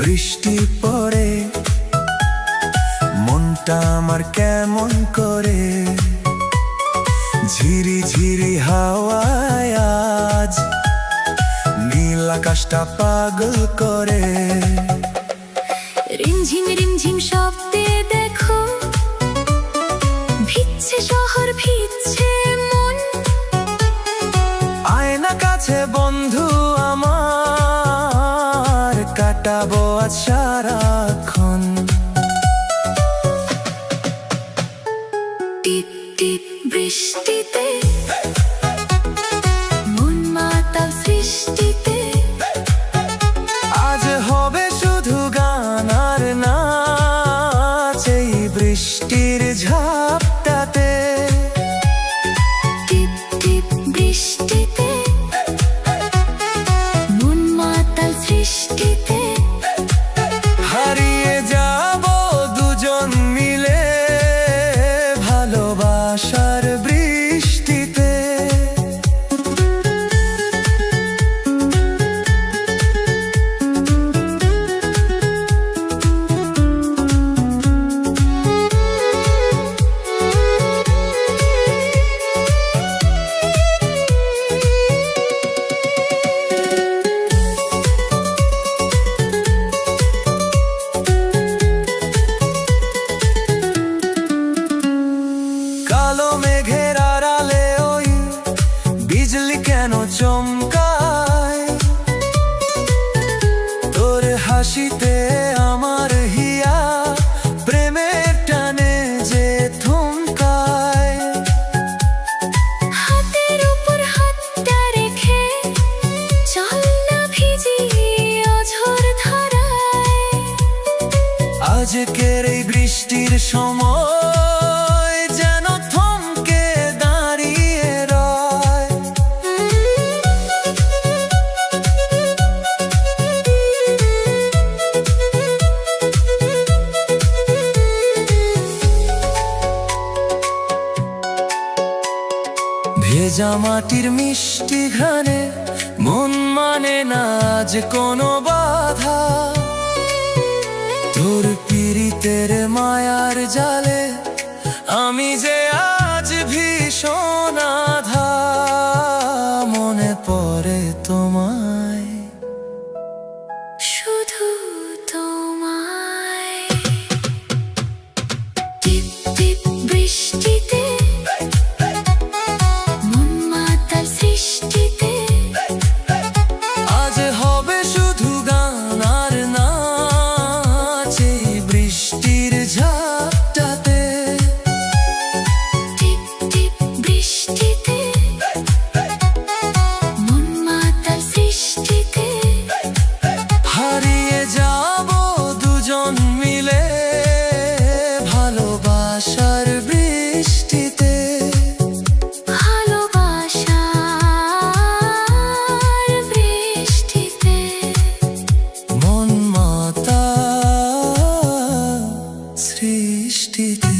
বৃষ্টি পড়ে মনটা আমার কেমন করে, ঝিরি ঝিরি হাওয়ায় আজ নীল আকাশটা পাগল করে। রিমঝিম রিমঝিম শব্দে দেখো ভিজছে শহর, ভিজছে মন। আয়না কাছে বন্ধু আমার, কাটাবো আজ সারাক্ষণ। টিপ টিপ বৃষ্টিতে মন মাতাল সৃষ্টিতে, আজ হবে শুধু গান আর নাচ এই বৃষ্টির ঝাপটাতে। টিপ টিপ বৃষ্টিতে মন মাতাল সৃষ্টিতে, হারিয়ে যাব দুজন মিলে ভালোবাসার বৃষ্টিতে। কালো মেঘের আড়ালে ওই বিজলি কেন চমকায়, তোর হাসিতে আমার হিয়া প্রেমের টানে যে থমকায়। হাতের উপর হাতটা রেখে চল না ভিজি অঝোর ধারায়। আজকের এই বৃষ্টির সময় যেন থমকে দাঁড়িয়ে রয়। ভেজা মাটির মিষ্টি ঘ্রাণে মন মানে না আজ কোনো বাধা, তোর পীড়িতের মায়ার জালে আমি যে আজ ভীষণ আধা। মনে পড়ে তোমায়, শুধু তোমায়। টিপ টিপ বৃষ্টিতে মন মাতাল সৃষ্টিতে, আজ হবে শুধু গান আর নাচ এই বৃষ্টির ঝাপটাতে। টিপ টিপ বৃষ্টিতে মন মাতাল সৃষ্টিতে, হারিয়ে যাব দুজন মিলে ভালোবাসার বৃষ্টিতে। ভালোবাসার বৃষ্টিতে। মন মাতা সৃষ্টিতে।